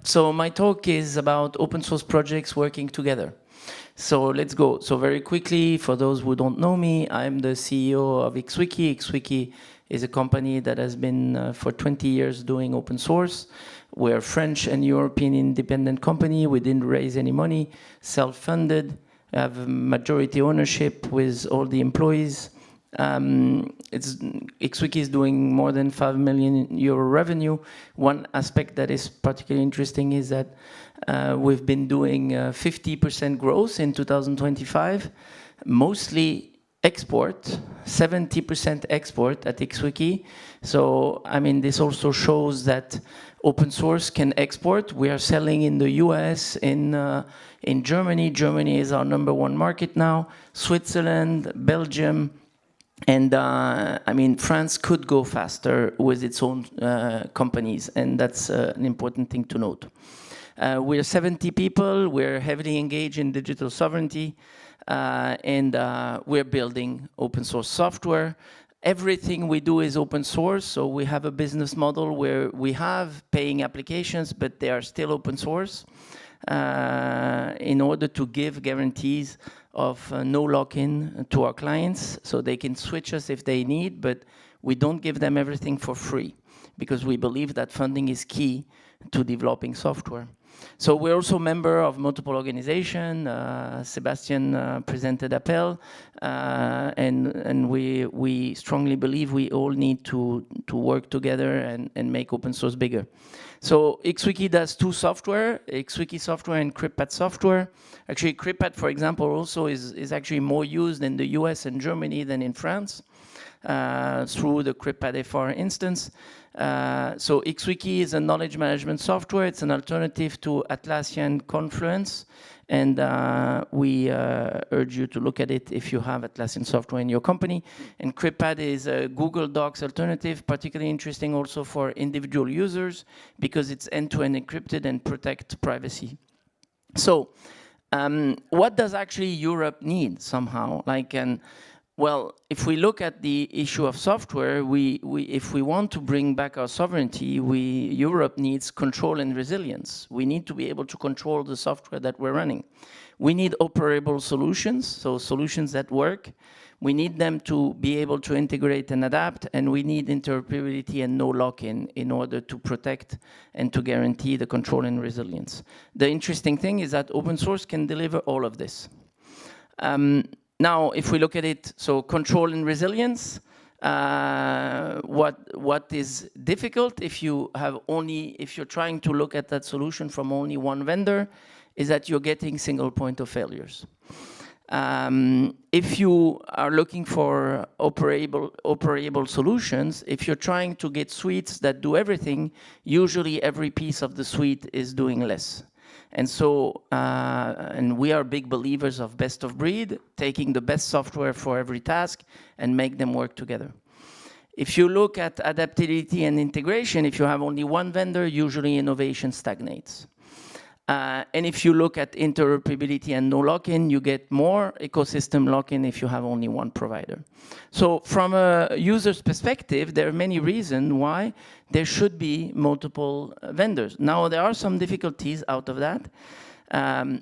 So my talk is about open source projects working together. So let's go. So very quickly, for those who don't know me, I'm the CEO of XWiki. XWiki is a company that has been for 20 years doing open source. We're a French and European independent company. We didn't raise any money, self-funded, have majority ownership with all the employees. XWiki is doing more than €5 million revenue. One aspect that is particularly interesting is that we've been doing 50% growth in 2025, mostly export, 70% export at XWiki. So, I mean, this also shows that open source can export. We are selling in the US, in Germany. Germany is our #1 market now. Switzerland, Belgium. And I mean, France could go faster with its own companies, and that's an important thing to note. We're 70 people, we're heavily engaged in digital sovereignty, and we're building open source software. Everything we do is open source, so we have a business model where we have paying applications, but they are still open source in order to give guarantees of no lock-in to our clients, so they can switch us if they need, but we don't give them everything for free, because we believe that funding is key to developing software. So we're also a member of multiple organizations. Sebastian presented Appel, and we strongly believe we all need to work together and make open source bigger. So XWiki does two software, XWiki software and CryptPad software. Actually, CryptPad, for example, also is actually more used in the US and Germany than in France through the CryptPad FR instance. So XWiki is a knowledge management software. It's an alternative to Atlassian Confluence. And we urge you to look at it if you have Atlassian software in your company. And CryptPad is a Google Docs alternative, particularly interesting also for individual users because it's end-to-end encrypted and protects privacy. So what does actually Europe need somehow? Well, if we look at the issue of software, if we want to bring back our sovereignty, Europe needs control and resilience. We need to be able to control the software that we're running. We need operable solutions, so solutions that work. We need them to be able to integrate and adapt, and we need interoperability and no lock-in in order to protect and to guarantee the control and resilience. The interesting thing is that open source can deliver all of this. Now, if we look at it, so control and resilience, what is difficult if you're trying to look at that solution from only one vendor, is that you're getting single point of failures. If you are looking for operable solutions, if you're trying to get suites that do everything, usually every piece of the suite is doing less. And so, and we are big believers of best of breed, taking the best software for every task and make them work together. If you look at adaptability and integration, if you have only one vendor, usually innovation stagnates. And if you look at interoperability and no lock-in, you get more ecosystem lock-in if you have only one provider. So from a user's perspective, there are many reasons why there should be multiple vendors. Now, there are some difficulties out of that,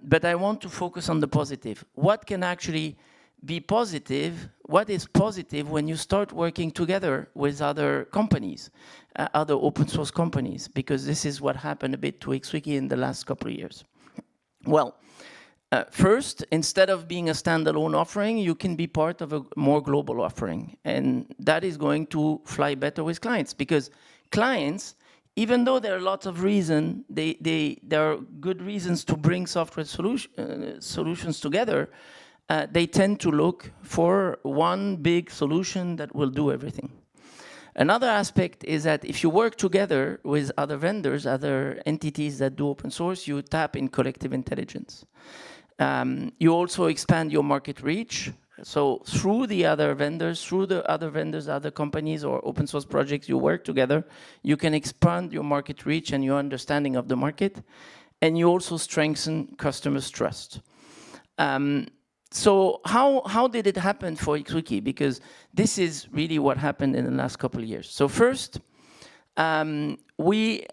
but I want to focus on the positive. What can actually be positive? What is positive when you start working together with other companies, other open source companies? Because this is what happened a bit to XWiki in the last couple of years. Well, first, instead of being a standalone offering, you can be part of a more global offering. And that is going to fly better with clients because clients, even though there are lots of reasons, there are good reasons to bring software solutions together, they tend to look for one big solution that will do everything. Another aspect is that if you work together with other vendors, other entities that do open source, you tap in collective intelligence. You also expand your market reach. So through the other vendors, other companies or open source projects you work together, you can expand your market reach and your understanding of the market. And you also strengthen customers' trust. So how did it happen for XWiki? Because this is really what happened in the last couple of years. So first, we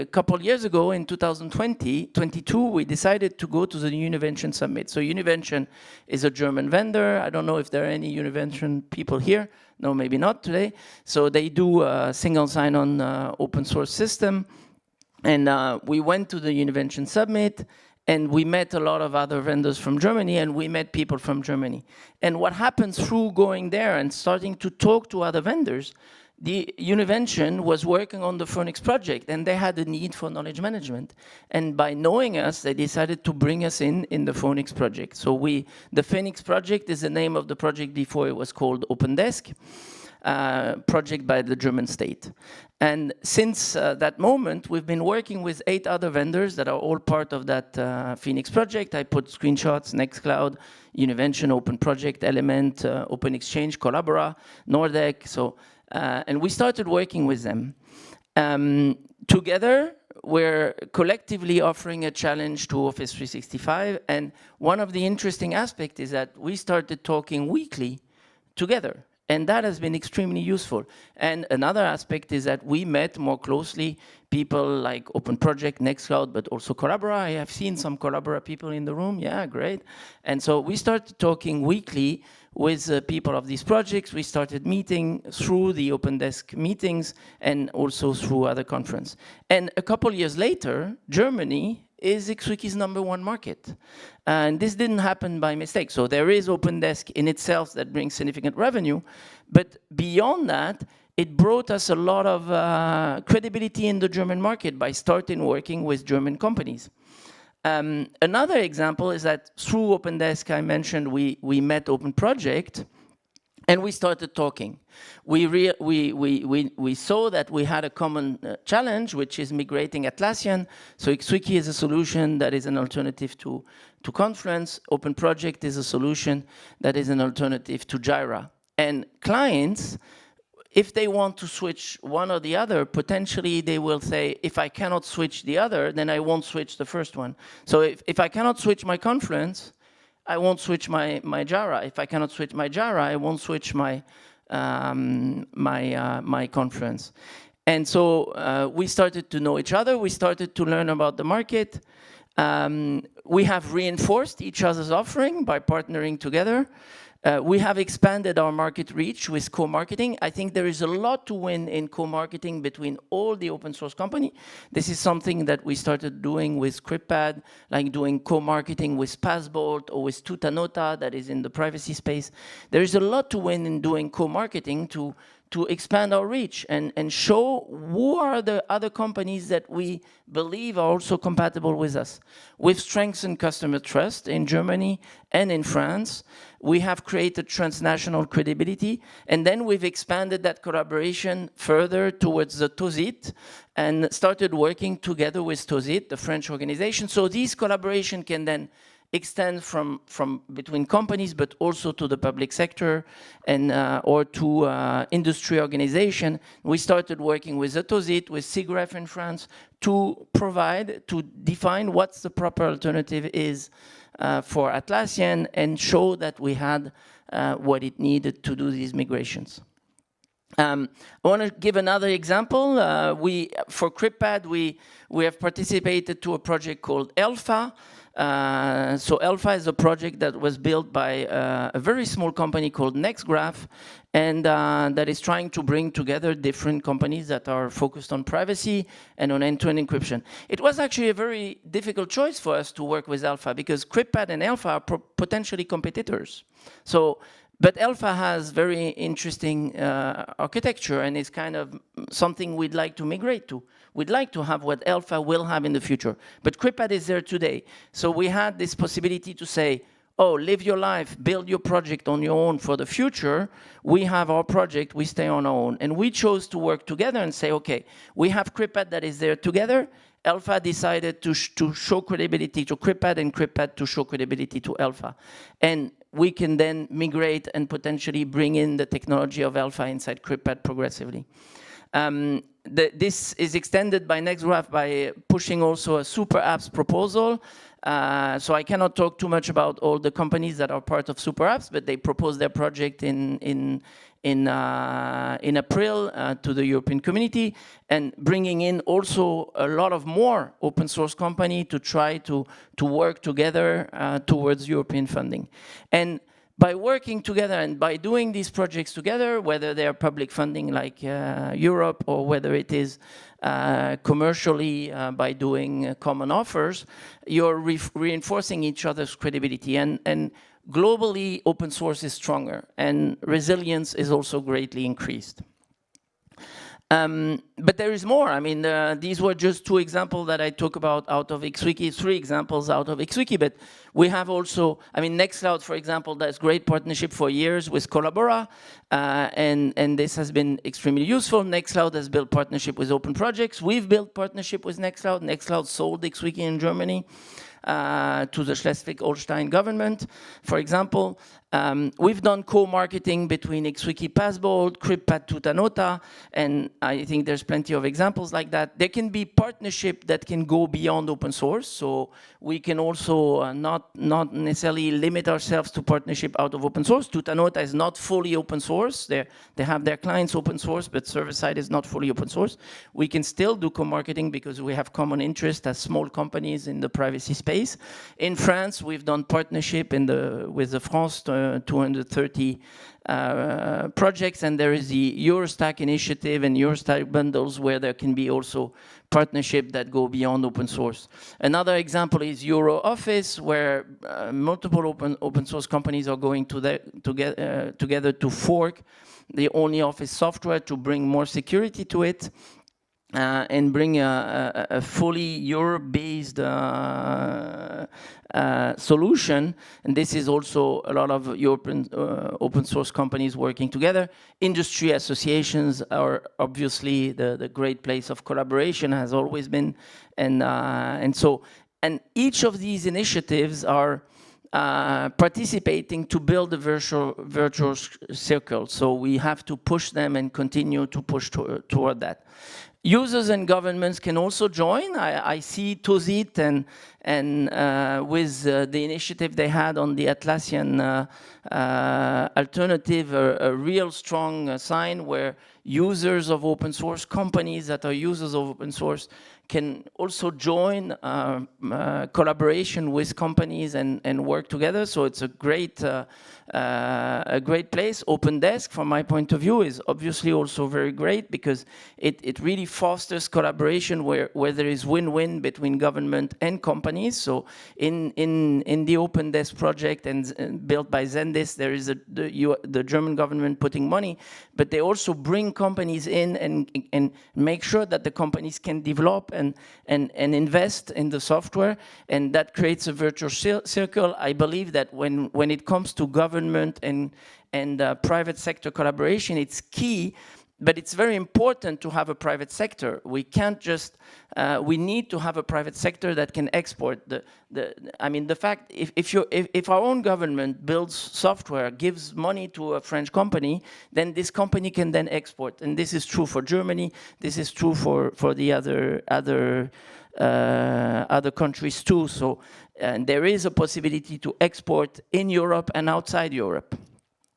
a couple years ago, in 2022, we decided to go to the Univention Summit. So Univention is a German vendor. I don't know if there are any Univention people here. No, maybe not today. So they do a single sign-on open source system. And we went to the Univention Summit, and we met a lot of other vendors from Germany, and we met people from Germany. And what happens through going there and starting to talk to other vendors, the Univention was working on the Phoenix project, and they had a need for knowledge management. And by knowing us, they decided to bring us in the Phoenix project. So the Phoenix project is the name of the project before it was called OpenDesk, project by the German state. And since that moment, we've been working with 8 other vendors that are all part of that Phoenix project. I put screenshots: Nextcloud, Univention, Open Project, Element, Open Exchange, Collabora, Nordeck. So, and we started working with them. Together, we're collectively offering a challenge to Office 365. And one of the interesting aspects is that we started talking weekly together. And that has been extremely useful. And another aspect is that we met more closely people like Open Project, Nextcloud, but also Collabora. I have seen some Collabora people in the room. Yeah, great. And so we started talking weekly with people of these projects. We started meeting through the OpenDesk meetings and also through other conferences. And a couple years later, Germany is XWiki's #1 market. And this didn't happen by mistake. So there is OpenDesk in itself that brings significant revenue. But beyond that, it brought us a lot of credibility in the German market by starting working with German companies. Another example is that through OpenDesk, I mentioned we met Open Project, and we started talking. We saw that we had a common challenge, which is migrating Atlassian. So XWiki is a solution that is an alternative to Confluence. Open Project is a solution that is an alternative to Jira. And clients, if they want to switch one or the other, potentially they will say, if I cannot switch the other, then I won't switch the first one. So if I cannot switch my Confluence, I won't switch my Jira. If I cannot switch my Jira, I won't switch my my Confluence. And so we started to know each other. We started to learn about the market. We have reinforced each other's offering by partnering together. We have expanded our market reach with co-marketing. I think there is a lot to win in co-marketing between all the open source company. This is something that we started doing with ScriptPad, like doing co-marketing with Passbolt or with Tutanota that is in the privacy space. There is a lot to win in doing co-marketing to expand our reach and show who are the other companies that we believe are also compatible with us. We've strengthened customer trust in Germany and in France. We have created transnational credibility, and then we've expanded that collaboration further towards the TOSIT and started working together with TOSIT, the French organization. So these collaboration can then extend from between companies, but also to the public sector and or to industry organization. We started working with the TOSIT, with SIGREF in France, to define what's the proper alternative is for Atlassian and show that we had what it needed to do these migrations. I want to give another example. For ScriptPad, we have participated to a project called Alpha. So Alpha is a project that was built by a very small company called Nextgraph, and that is trying to bring together different companies that are focused on privacy and on end-to-end encryption. It was actually a very difficult choice for us to work with Alpha because ScriptPad and Alpha are potentially competitors. But Alpha has very interesting architecture and is kind of something we'd like to migrate to. We'd like to have what Alpha will have in the future. But ScriptPad is there today. So we had this possibility to say, oh, live your life, build your project on your own for the future. We have our project, we stay on our own. And we chose to work together and say, okay, we have ScriptPad that is there together. Alpha decided to show credibility to ScriptPad and ScriptPad to show credibility to Alpha. And we can then migrate and potentially bring in the technology of Alpha inside ScriptPad progressively. this is extended by Nextgraph by pushing also a super apps proposal. So I cannot talk too much about all the companies that are part of super apps, but they proposed their project in April to the European community, and bringing in also a lot of more open source company to try to work together towards European funding. And by working together and by doing these projects together, whether they are public funding like Europe, or whether it is commercially by doing common offers, you're reinforcing each other's credibility. And globally, open source is stronger, and resilience is also greatly increased. But there is more. I mean, these were just 2 examples that I talk about out of XWiki, 3 examples out of XWiki, but we have also, I mean, Nextcloud, for example, does great partnership for years with Collabora, and this has been extremely useful. Nextcloud has built partnership with open projects. We've built partnership with Nextcloud. Nextcloud sold XWiki in Germany to the Schleswig-Holstein government, for example. We've done co-marketing between XWiki Passbolt, CryptPad Tutanota, and I think there's plenty of examples like that. There can be partnership that can go beyond open source, so we can also not necessarily limit ourselves to partnership out of open source. Tutanota is not fully open source. They have their clients open source, but server-side is not fully open source. We can still do co-marketing because we have common interest as small companies in the privacy space. In France, we've done partnership with the France 230 projects, and there is the Eurostack initiative and Eurostack bundles where there can be also partnership that go beyond open source. Another example is EuroOffice, where multiple open source companies are going together to fork the OnlyOffice software to bring more security to it. And bring a fully Europe-based solution. And this is also a lot of European open source companies working together. Industry associations are obviously the great place of collaboration, has always been. And each of these initiatives are participating to build a virtual circle. So we have to push them and continue to push toward that. Users and governments can also join. I see Tozit and with the initiative they had on the Atlassian alternative, a real strong sign where users of open source, companies that are users of open source, can also join collaboration with companies and work together. So it's a great place. OpenDesk, from my point of view, is obviously also very great because it really fosters collaboration where there is win-win between government and companies. So in the OpenDesk project and built by Zendesk, there is the German government putting money, but they also bring companies in and make sure that the companies can develop and invest in the software, and that creates a virtual circle. I believe that when it comes to government and private sector collaboration, it's key, but it's very important to have a private sector. We can't just, we need to have a private sector that can export. I mean, the fact, if our own government builds software, gives money to a French company, then this company can then export. And this is true for Germany. This is true for the other countries too. So there is a possibility to export in Europe and outside Europe.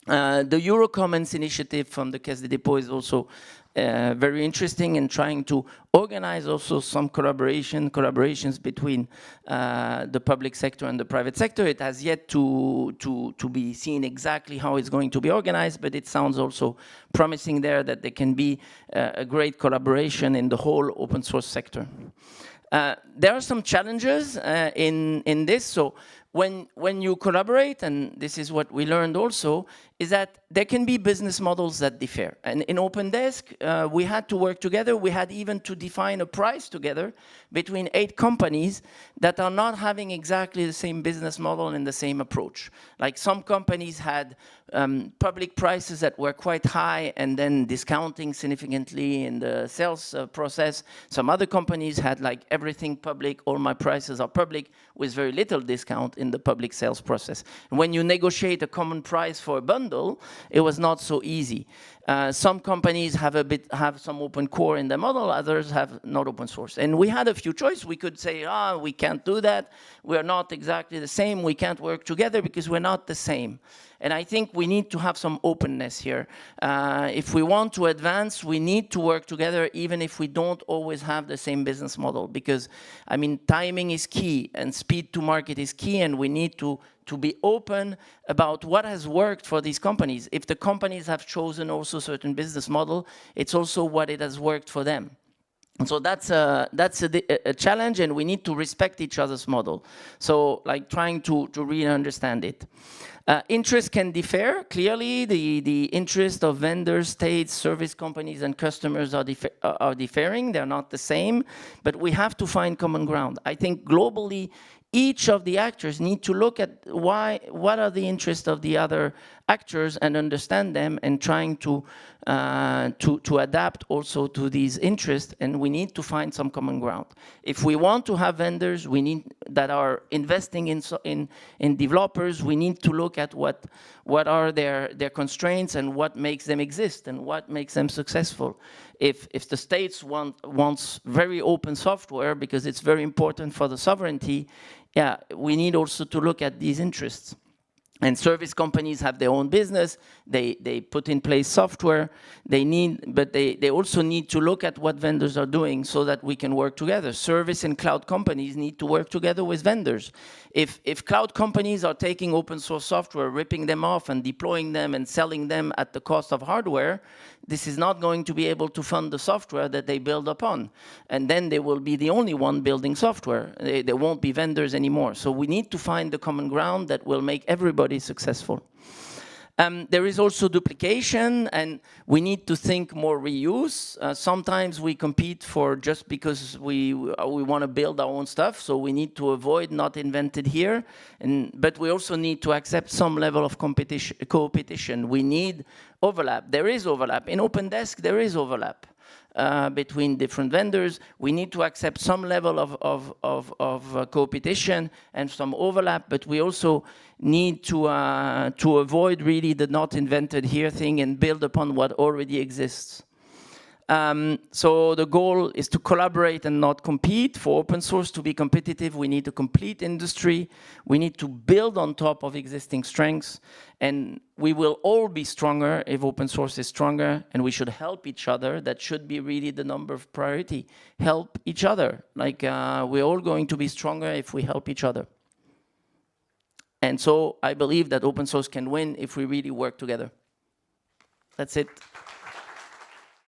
The Eurocommons initiative from the Caisse des Dépôts is also very interesting in trying to organize also some collaborations between the public sector and the private sector. It has yet to be seen exactly how it's going to be organized, but it sounds also promising there that there can be a great collaboration in the whole open source sector. There are some challenges in this. So when you collaborate, and this is what we learned also, is that there can be business models that differ. And in OpenDesk, we had to work together. We had even to define a price together between 8 companies that are not having exactly the same business model and the same approach. Like some companies had public prices that were quite high and then discounting significantly in the sales process. Some other companies had like everything public, all my prices are public, with very little discount in the public sales process. And when you negotiate a common price for a bundle, it was not so easy. Some companies have some open core in their model, others have not open source. And we had a few choices. We could say, we can't do that. We're not exactly the same. We can't work together because we're not the same. And I think we need to have some openness here. If we want to advance, we need to work together, even if we don't always have the same business model. Because, I mean, timing is key, and speed to market is key, and we need to be open about what has worked for these companies. If the companies have chosen also certain business model, it's also what it has worked for them. And so that's a challenge, and we need to respect each other's model. So like trying to really understand it. Interests can differ. Clearly, the interest of vendors, states, service companies, and customers are differing. They're not the same, but we have to find common ground. I think globally, each of the actors need to look at what are the interests of the other actors and understand them, and trying to adapt also to these interests, and we need to find some common ground. If we want to have vendors that are investing in developers, we need to look at what are their constraints and what makes them exist and what makes them successful. If the states wants very open software because it's very important for the sovereignty, yeah, we need also to look at these interests. And service companies have their own business. They put in place software. But they also need to look at what vendors are doing so that we can work together. Service and cloud companies need to work together with vendors. If cloud companies are taking open source software, ripping them off and deploying them and selling them at the cost of hardware, this is not going to be able to fund the software that they build upon. And then they will be the only one building software. There won't be vendors anymore. So we need to find the common ground that will make everybody successful. There is also duplication, and we need to think more reuse. Sometimes we compete for just because we want to build our own stuff, so we need to avoid not invented here. But we also need to accept some level of competition. We need overlap. There is overlap. In OpenDesk, there is overlap. Between different vendors. We need to accept some level of competition and some overlap, but we also need to avoid really the not invented here thing and build upon what already exists. So the goal is to collaborate and not compete. For open source to be competitive, we need a complete industry. We need to build on top of existing strengths, and we will all be stronger if open source is stronger, and we should help each other. That should be really the number of priority. Help each other. Like we're all going to be stronger if we help each other. And so I believe that open source can win if we really work together. That's it.